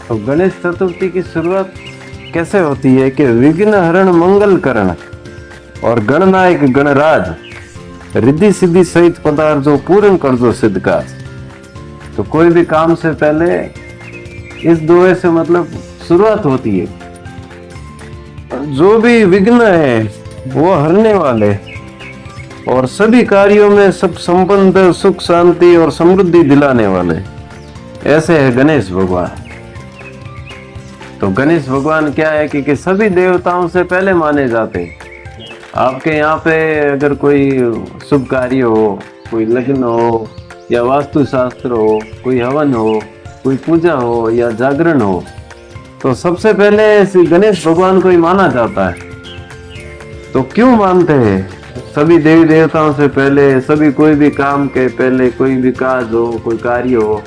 तो गणेश चतुर्थी की शुरुआत कैसे होती है कि विघ्न हरण मंगल करण और गणनायक गणराज रिद्धि सिद्धि सहित पदार्थ जो पूर्ण कर दो सिद्ध काज। तो कोई भी काम से पहले इस दोहे से मतलब शुरुआत होती है। जो भी विघ्न है वो हरने वाले और सभी कार्यों में सब संपन्न सुख शांति और समृद्धि दिलाने वाले, ऐसे है गणेश भगवान। तो गणेश भगवान क्या है कि सभी देवताओं से पहले माने जाते हैं। आपके यहाँ पे अगर कोई शुभ कार्य हो, कोई लग्न हो या वास्तु शास्त्र हो, कोई हवन हो, कोई पूजा हो या जागरण हो, तो सबसे पहले श्री गणेश भगवान को ही माना जाता है। तो क्यों मानते हैं? सभी देवी देवताओं से पहले, सभी कोई भी काम के पहले, कोई भी काज हो, कोई कार्य हो,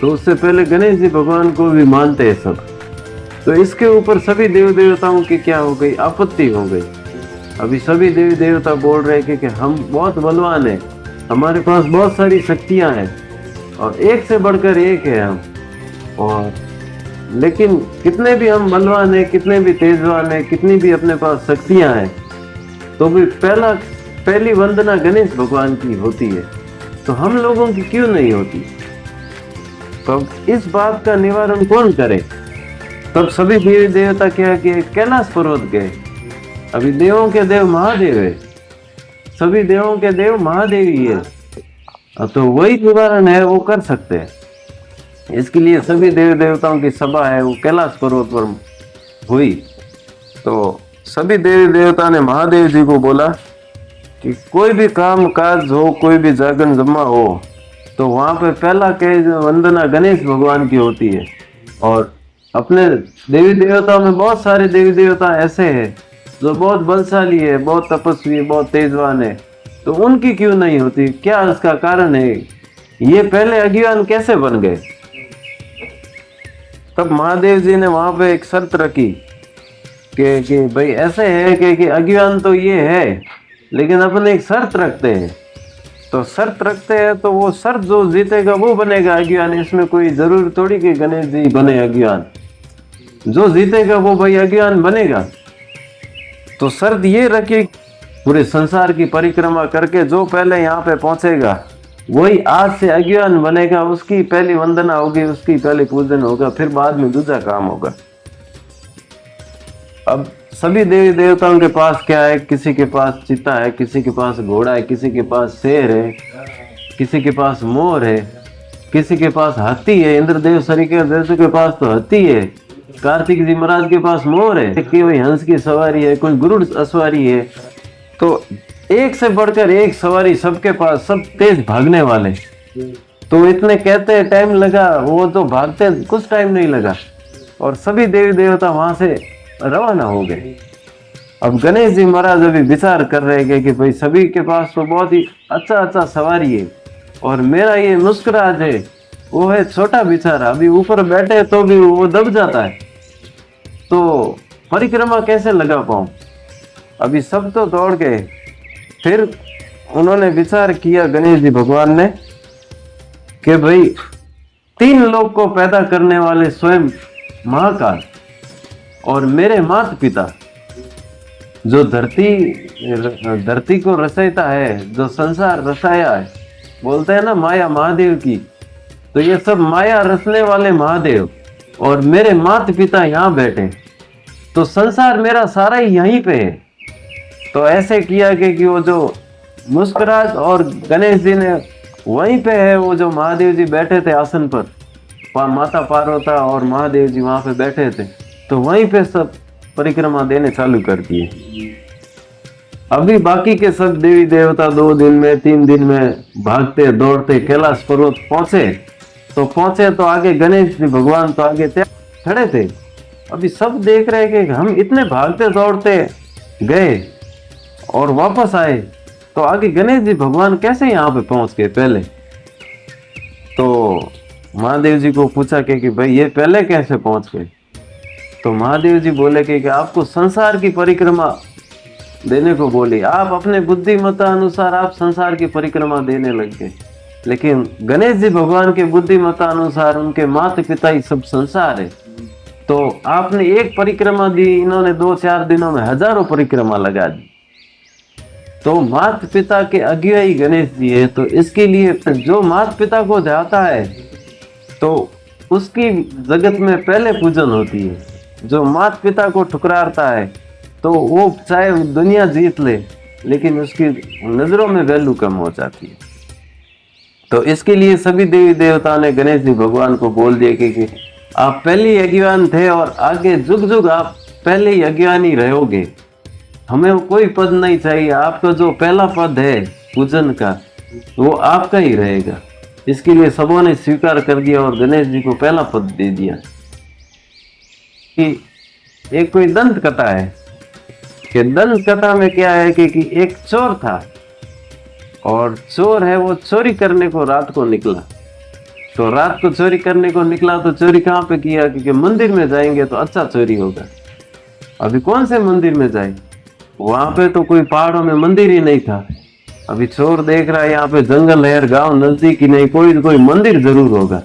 तो उससे पहले गणेश जी भगवान को भी मानते हैं सब। तो इसके ऊपर सभी देवी देवताओं की क्या हो गई? आपत्ति हो गई। अभी सभी देवी देवता बोल रहे हैं कि हम बहुत बलवान हैं, हमारे पास बहुत सारी शक्तियां हैं और एक से बढ़कर एक है हम। और लेकिन कितने भी हम बलवान हैं, कितने भी तेजवान हैं, कितनी भी अपने पास शक्तियां हैं, तो भी पहली वंदना गणेश भगवान की होती है। तो हम लोगों की क्यों नहीं होती? तो इस बात का निवारण कौन करे? तब सभी देवी देवता क्या कि कैलाश पर्वत गए। अभी देवों के देव महादेव है, सभी देवों के देव महादेव ही है, तो वही निवारण है, वो कर सकते हैं। इसके लिए सभी देवी देवताओं की सभा है, वो कैलाश पर्वत पर हुई। तो सभी देवी देवता ने महादेव जी को बोला कि कोई भी काम काज हो, कोई भी जागरण जमा हो, तो वहां पे पहला के वंदना गणेश भगवान की होती है। और अपने देवी देवताओं में बहुत सारे देवी देवता ऐसे हैं जो बहुत बलशाली है, बहुत तपस्वी है, बहुत तेजवान है, तो उनकी क्यों नहीं होती? क्या इसका कारण है? ये पहले अज्ञान कैसे बन गए? तब महादेव जी ने वहां पे एक शर्त रखी कि भाई ऐसे है कि अज्ञान तो ये है, लेकिन अपन एक शर्त रखते हैं। तो शर्त रखते हैं तो वो शर्त जो जीतेगा वो बनेगा अज्ञान। इसमें कोई जरूर थोड़ी कि गणेश जी बने अज्ञान, जो जीतेगा वो भाई अज्ञान बनेगा। तो शर्त ये रखी, पूरे संसार की परिक्रमा करके जो पहले यहाँ पे पहुंचेगा वही आज से अज्ञान बनेगा, उसकी पहली वंदना होगी, उसकी पहले पूजन होगा, फिर बाद में दूसरा काम होगा। अब सभी देवी देवताओं के पास क्या है? किसी के पास चिता है, किसी के पास घोड़ा है, किसी के पास शेर है, किसी के पास मोर है, किसी के पास हाथी है। इंद्रदेव सरीके देव के पास तो हाथी है, कार्तिक जी महाराज के पास मोर है, कोई हंस की सवारी है, कोई गुरुड़ सवारी है। तो एक से बढ़कर एक सवारी सबके पास, सब तेज भागने वाले। तो इतने कहते टाइम लगा, वो तो भागते कुछ टाइम नहीं लगा और सभी देवी देवता वहां से रवाना हो गए। अब गणेश जी महाराज अभी विचार कर रहे हैं कि भाई सभी के पास तो बहुत ही अच्छा सवारी है और मेरा ये मुस्कुराज है वो है छोटा बेचारा, अभी ऊपर बैठे तो भी वो दब जाता है, तो परिक्रमा कैसे लगा पाऊं? अभी सब तो दौड़ गए। फिर उन्होंने विचार किया गणेश जी भगवान ने कि भाई 3 लोक को पैदा करने वाले स्वयं महाकाल और मेरे माता पिता जो धरती को रचयिता है, जो संसार रचाया है, बोलते हैं ना माया महादेव की, तो ये सब माया रचने वाले महादेव और मेरे माता पिता यहाँ बैठे, तो संसार मेरा सारा ही यहीं पे है। तो ऐसे किया कि वो जो मुस्कुराज और गणेश जी ने वहीं पे है, वो जो महादेव जी बैठे थे आसन पर, माता पार्वती और महादेव जी वहां पे बैठे थे, तो वहीं पे सब परिक्रमा देने चालू कर दिए। अभी बाकी के सब देवी देवता 2 दिन में 3 दिन में भागते दौड़ते कैलाश पर्वत पहुंचे तो आगे गणेश जी भगवान तो आगे खड़े थे। अभी सब देख रहे कि हम इतने भागते दौड़ते गए और वापस आए, तो आगे गणेश जी भगवान कैसे यहाँ पे पहुंच गए पहले? तो महादेव जी को पूछा कि भाई ये पहले कैसे पहुंच गए? तो महादेव जी बोले कि आपको संसार की परिक्रमा देने को बोली, आप अपने बुद्धिमत्ता अनुसार आप संसार की परिक्रमा देने लग गए। लेकिन गणेश जी भगवान के बुद्धिमत्ता अनुसार उनके माता पिता ही सब संसार है। तो आपने एक परिक्रमा दी, इन्होंने 2-4 दिनों में हजारों परिक्रमा लगा दी। तो माता पिता के अगुवाई गणेश जी है। तो इसके लिए जो माता पिता को जाता है तो उसकी जगत में पहले पूजन होती है। जो माता पिता को ठुकराता है तो वो चाहे दुनिया जीत ले लेकिन उसकी नजरों में वैल्यू कम हो जाती है। तो इसके लिए सभी देवी देवताओं ने गणेश जी भगवान को बोल दिया कि आप पहले ही अज्ञान थे और आगे जुग जुग आप पहले ही अज्ञान ही रहोगे। हमें कोई पद नहीं चाहिए, आपका जो पहला पद है पूजन का वो आपका ही रहेगा। इसके लिए सबों ने स्वीकार कर दिया और गणेश जी को पहला पद दे दिया। कि एक कोई दंत कथा है कि दंत कथा में क्या है कि एक चोर था और चोर है वो चोरी करने को रात को निकला। तो रात को चोरी करने को निकला तो चोरी कहाँ पे किया कि मंदिर में जाएंगे तो अच्छा चोरी होगा। अभी कौन से मंदिर में जाए, वहां पे तो कोई पहाड़ों में मंदिर ही नहीं था। अभी चोर देख रहा है यहाँ पे जंगल है, गांव नजदीक ही नहीं, कोई मंदिर जरूर होगा।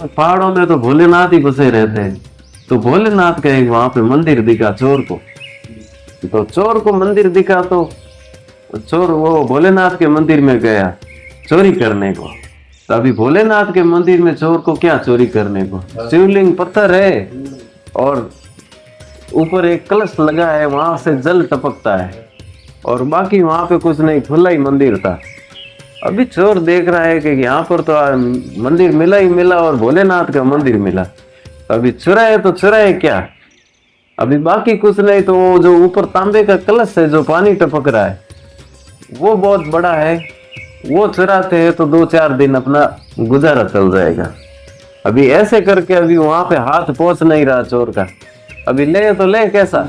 पहाड़ों में तो भोलेनाथ ही बसे रहते हैं। तो भोलेनाथ का एक वहां पे मंदिर दिखा चोर को। तो चोर को मंदिर दिखा तो चोर वो भोलेनाथ के मंदिर में गया चोरी करने को। तो अभी भोलेनाथ के मंदिर में चोर को क्या चोरी करने को, शिवलिंग पत्थर है और ऊपर एक कलश लगा है, वहां से जल टपकता है और बाकी वहां पे कुछ नहीं, खुला ही मंदिर था। अभी चोर देख रहा है कि यहाँ पर तो मंदिर मिला ही मिला और भोलेनाथ का मंदिर मिला। तो अभी चुराए तो चुराए क्या, अभी बाकी कुछ नहीं। तो वो जो ऊपर तांबे का कलश है जो पानी टपक रहा है वो बहुत बड़ा है, वो चुराते हैं तो 2-4 दिन अपना गुजारा चल जाएगा। अभी ऐसे करके अभी वहां पे हाथ पहुंच नहीं रहा चोर का। अभी ले तो ले कैसा,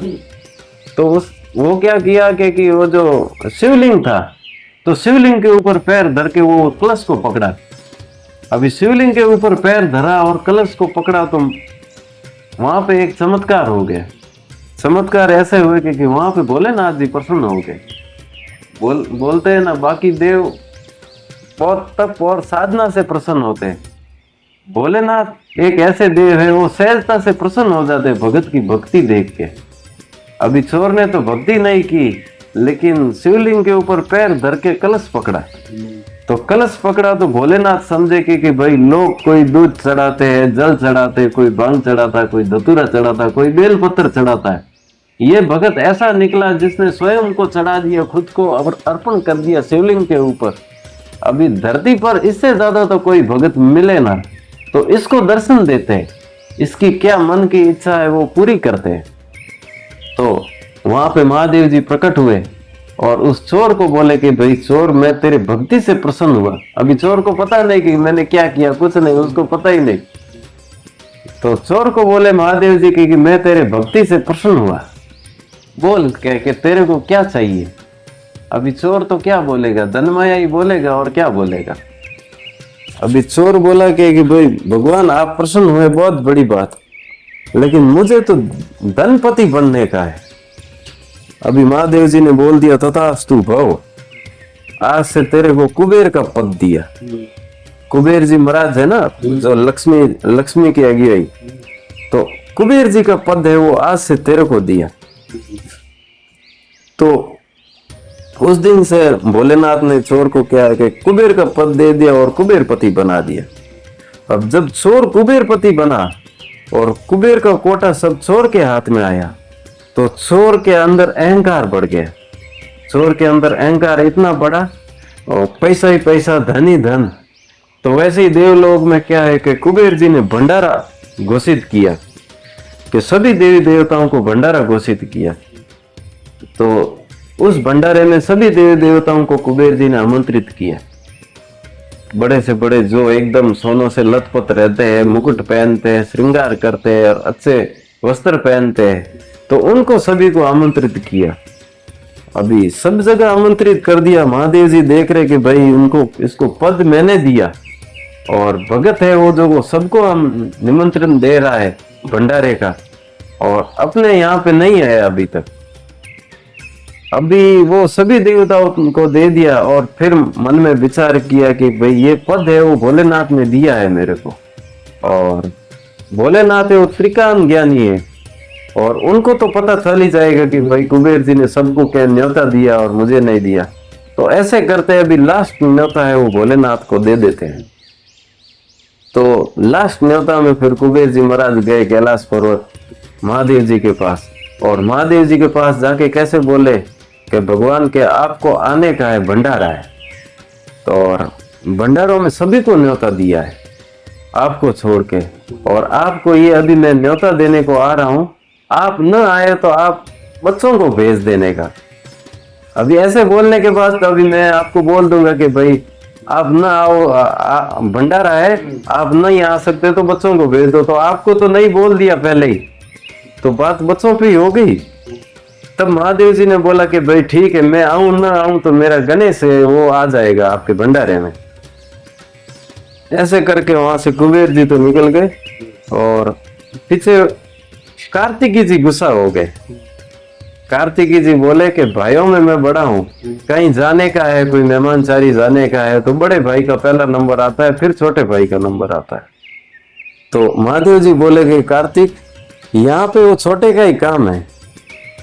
तो वो क्या किया कि वो जो शिवलिंग था तो शिवलिंग के ऊपर पैर धर के वो कलश को पकड़ा। अभी शिवलिंग के ऊपर पैर धरा और कलश को पकड़ा तो वहां पे एक चमत्कार हो गया। चमत्कार ऐसे हुए कि वहां पे भोलेनाथ जी प्रसन्न हो गए। बोलते हैं ना, बाकी देव बहुत तप और साधना से प्रसन्न होते हैं, भोलेनाथ एक ऐसे देव है वो सहजता से प्रसन्न हो जाते हैं भगत की भक्ति देख के। अभी चोर ने तो भक्ति नहीं की लेकिन शिवलिंग के ऊपर पैर धर के कलश पकड़ा। तो कलश पकड़ा तो भोलेनाथ समझे कि भाई लोग कोई दूध चढ़ाते हैं, जल चढ़ाते, कोई भांग चढ़ाता है, कोई धतूरा चढ़ाता है, कोई बेलपत्र चढ़ाता है। ये भगत ऐसा निकला जिसने स्वयं को चढ़ा दिया, खुद को अर्पण कर दिया शिवलिंग के ऊपर। अभी धरती पर इससे ज्यादा तो कोई भगत मिले ना, तो इसको दर्शन देते हैं, इसकी क्या मन की इच्छा है वो पूरी करते हैं। तो वहां पे महादेव जी प्रकट हुए और उस चोर को बोले कि भाई चोर, मैं तेरे भक्ति से प्रसन्न हुआ। अभी चोर को पता नहीं कि मैंने क्या किया, कुछ नहीं, उसको पता ही नहीं। तो चोर को बोले महादेव जी कि मैं तेरे भक्ति से प्रसन्न हुआ, बोल के तेरे को क्या चाहिए। अभी चोर तो क्या बोलेगा, धनमाया ही बोलेगा और क्या बोलेगा। अभी चोर बोला कि भाई भगवान आप प्रसन्न हुए, बहुत बड़ी बात, लेकिन मुझे तो धनपति बनने का है। अभी महादेव जी ने बोल दिया तथास्तु भव, आज से तेरे को कुबेर का पद दिया। कुबेर जी महाराज है ना जो लक्ष्मी की अगुवाई, तो कुबेर जी का पद है वो आज से तेरे को दिया। तो उस दिन से भोलेनाथ ने चोर को क्या है कि कुबेर का पद दे दिया और कुबेरपति बना दिया। अब जब चोर कुबेरपति बना और कुबेर का कोटा सब चोर के हाथ में आया तो चोर के अंदर अहंकार बढ़ गया। चोर के अंदर अहंकार इतना बड़ा और पैसा ही पैसा, धन ही धन। तो वैसे ही देवलोक में क्या है कि कुबेर जी ने भंडारा घोषित किया कि सभी देवी देवताओं को भंडारा घोषित किया। तो उस भंडारे में सभी देवी देवताओं को कुबेर जी ने आमंत्रित किया। बड़े से बड़े जो एकदम सोनों से लथपथ रहते हैं, मुकुट पहनते हैं, श्रृंगार करते हैं और अच्छे वस्त्र पहनते हैं, तो उनको सभी को आमंत्रित किया। अभी सब जगह आमंत्रित कर दिया। महादेव जी देख रहे कि भाई उनको इसको पद मैंने दिया और भगत है वो जो वो सबको हम निमंत्रण दे रहा है भंडारे का और अपने यहाँ पे नहीं आया अभी तक। अभी वो सभी देवताओं को दे दिया और फिर मन में विचार किया कि भाई ये पद है वो भोलेनाथ ने दिया है मेरे को, और भोलेनाथ है वो त्रिकाल ज्ञानी है, और उनको तो पता चल ही जाएगा कि भाई कुबेर जी ने सबको क्या न्योता दिया और मुझे नहीं दिया। तो ऐसे करते अभी लास्ट न्योता है वो भोलेनाथ को दे देते हैं। तो लास्ट न्योता में फिर कुबेर जी महाराज गए कैलाश पर्वत महादेव जी के पास, और महादेव जी के पास जाके कैसे बोले कि भगवान के आपको आने का है, भंडारा है। तो और भंडारों में सभी को न्योता दिया है आपको छोड़ के, और आपको ये अभी मैं न्योता देने को आ रहा हूं, आप न आए तो आप बच्चों को भेज देने का। अभी ऐसे बोलने के बाद तो अभी मैं आपको बोल दूंगा कि भाई आप न आओ, भंडारा है, आप नहीं आ सकते तो बच्चों को भेज दो। तो आपको तो नहीं बोल दिया पहले ही, तो बात बच्चों पे ही हो गई। तब महादेव जी ने बोला कि भाई ठीक है, मैं आऊं ना आऊं तो मेरा गणेश है वो आ जाएगा आपके भंडारे में। ऐसे करके वहां से कुबेर जी तो निकल गए, और पीछे कार्तिकी जी गुस्सा हो गए। कार्तिकी जी बोले कि भाइयों में मैं बड़ा हूँ, कहीं जाने का है, कोई मेहमानचारी जाने का है तो बड़े भाई का पहला नंबर आता है, फिर छोटे भाई का नंबर आता है। तो महादेव जी बोले कि कार्तिक, यहाँ पे वो छोटे का ही काम है,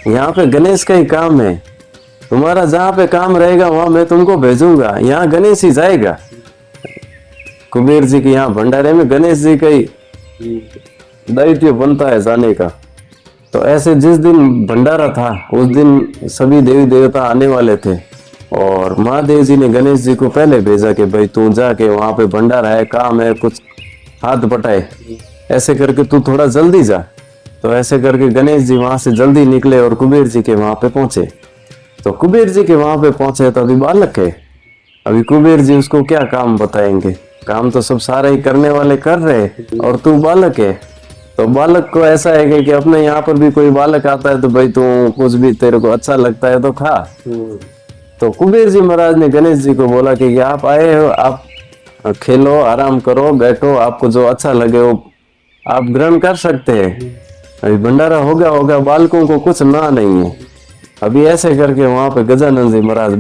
यहाँ पे गणेश का ही काम है, तुम्हारा जहाँ पे काम रहेगा वहां मैं तुमको भेजूंगा, यहाँ गणेश ही जाएगा। कुबेर जी के यहाँ भंडारे में गणेश जी का ही दायित्व बनता है जाने का। तो ऐसे जिस दिन भंडारा था उस दिन सभी देवी देवता आने वाले थे, और महादेव जी ने गणेश जी को पहले भेजा कि भाई तू जाके वहां पे भंडारा है, काम है, कुछ हाथ बटाए, ऐसे करके तू थोड़ा जल्दी जा। तो ऐसे करके गणेश जी वहां से जल्दी निकले और कुबेर जी के वहां पे पहुंचे। तो कुबेर जी के वहां पे पहुंचे तो अभी बालक है, अभी कुबेर जी उसको क्या काम बताएंगे, काम तो सब सारे ही करने वाले कर रहे, और तू बालक है। तो बालक को ऐसा है कि अपने यहाँ पर भी कोई बालक आता है तो भाई तू कुछ भी तेरे को अच्छा लगता है तो खा। तो कुबेर जी महाराज ने गणेश जी को बोला कि आप आए हो, आप खेलो, आराम करो, बैठो, आपको जो अच्छा लगे वो आप ग्रहण कर सकते हैं, अभी भंडारा होगा, बालकों को कुछ ना नहीं है। अभी ऐसे करके वहां पे गजानन जी महाराज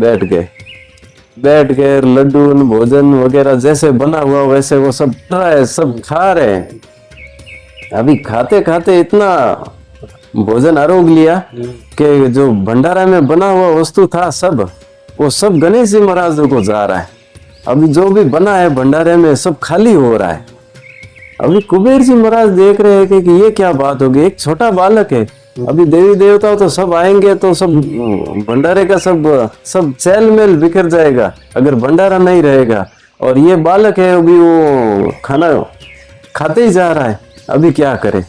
बैठ के लड्डू भोजन वगैरह जैसे बना हुआ वैसे वो सब ट्राई सब खा रहे हैं। अभी खाते खाते इतना भोजन आरोग लिया कि जो भंडारा में बना हुआ वस्तु था वो सब गणेश जी महाराज को जा रहा है। अभी जो भी बना है भंडारे में सब खाली हो रहा है। अभी कुबेर जी महाराज देख रहे हैं कि ये क्या बात होगी, एक छोटा बालक है, अभी देवी देवता तो सब आएंगे तो सब भंडारे का सब चैल मेल बिखर जाएगा अगर भंडारा नहीं रहेगा, और ये बालक है अभी वो खाना खाते ही जा रहा है, अभी क्या करे।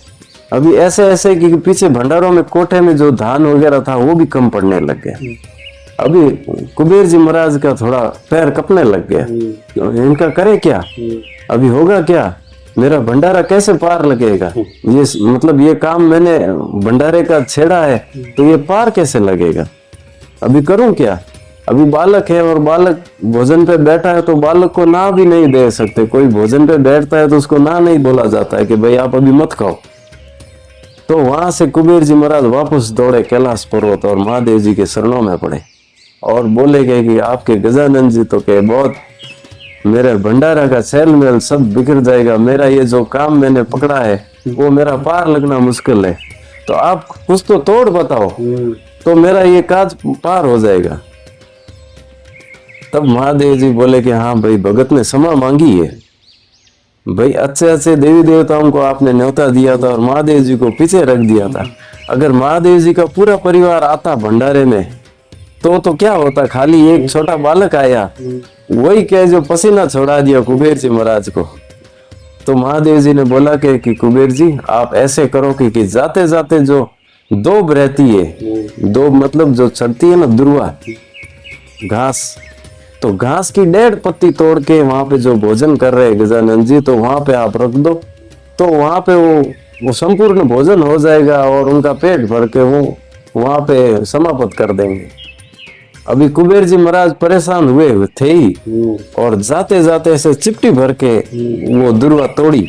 अभी ऐसे कि पीछे भंडारों में कोठे में जो धान वगैरह था वो भी कम पड़ने लग गया। अभी कुबेर जी महाराज का थोड़ा पैर कपने लग गया, इनका करे क्या, अभी होगा क्या, मेरा भंडारा कैसे पार लगेगा, ये मतलब ये काम मैंने भंडारे का छेड़ा है तो ये पार कैसे लगेगा, अभी करूं क्या। अभी बालक है और बालक भोजन पे बैठा है तो बालक को ना भी नहीं दे सकते, कोई भोजन पे बैठता है तो उसको ना नहीं बोला जाता है कि भाई आप अभी मत खाओ। तो वहां से कुबेर जी महाराज वापस दौड़े कैलाश पर्वत और महादेव जी के शरणों में पड़े और बोले गए कि आपके गजानन जी तो के बहुत मेरे भंडारा का सेल मेल सब बिखर जाएगा, मेरा ये जो काम मैंने पकड़ा है वो मेरा पार लगना मुश्किल है, तो आप कुछ तो तोड़ बताओ तो मेरा ये काज पार हो जाएगा। तब महादेव जी बोले कि हाँ भाई भगत ने क्षमा मांगी है, भाई अच्छे देवी देवताओं को आपने न्योता दिया था और महादेव जी को पीछे रख दिया था, अगर महादेव जी का पूरा परिवार आता भंडारे में तो क्या होता, खाली एक छोटा बालक आया वही क्या जो पसीना छोड़ा दिया कुबेर जी महाराज को। तो महादेव जी ने बोला कि कुबेर जी आप ऐसे करो कि जाते जाते जो दोब रहती है, दोब मतलब जो चढ़ती है ना दुर्वा घास, तो घास की 1.5 पत्ती तोड़ के वहां पे जो भोजन कर रहे गजानन जी तो वहां पे आप रख दो, तो वहां पे वो संपूर्ण भोजन हो जाएगा और उनका पेट भर के वो वहां पे समाप्त कर देंगे। अभी कुबेर जी महाराज परेशान हुए थे ही और जाते जाते ऐसे चिपटी भर के वो दुर्वा तोड़ी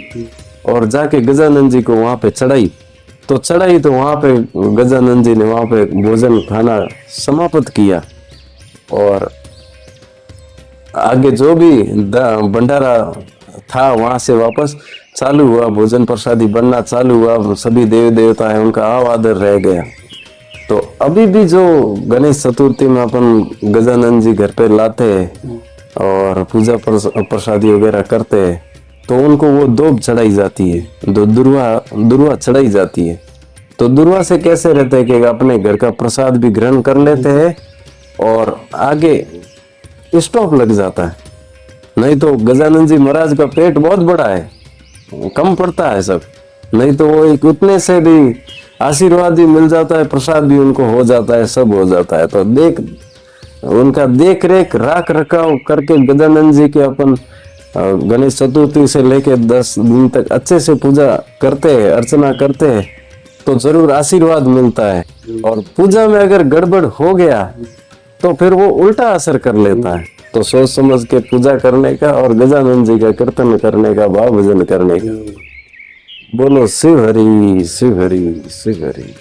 और जाके गजानन जी को वहां पे चढ़ाई। तो चढ़ाई तो वहां पे गजानंद जी ने वहां पे भोजन खाना समाप्त किया और आगे जो भी भंडारा था वहां से वापस चालू हुआ, भोजन प्रसादी बनना चालू हुआ, सभी देवी देवता है उनका आवादर रह गया। तो अभी भी जो गणेश चतुर्थी में अपन गजानंद जी घर पे लाते हैं और पूजा प्रसादी वगैरह करते हैं तो उनको वो दोब चढ़ाई जाती है, दो दुर्वा चढ़ाई जाती है। तो दुर्वा से कैसे रहते हैं कि अपने घर का प्रसाद भी ग्रहण कर लेते हैं और आगे स्टॉप लग जाता है। नहीं तो गजानंद जी महाराज का पेट बहुत बड़ा है, कम पड़ता है सब, नहीं तो वो एक उतने से भी आशीर्वाद भी मिल जाता है, प्रसाद भी उनको हो जाता है, सब हो जाता है। तो उनका देख रेख राख रखाव करके गजानंद जी के अपन गणेश चतुर्थी से लेके 10 दिन तक अच्छे से पूजा करते हैं, अर्चना करते हैं तो जरूर आशीर्वाद मिलता है। और पूजा में अगर गड़बड़ हो गया तो फिर वो उल्टा असर कर लेता है। तो सोच समझ के पूजा करने का और गजानंद जी का कीर्तन करने का, भाव भजन करने का। बोलो शिव हरि शिव हरि शिव हरि।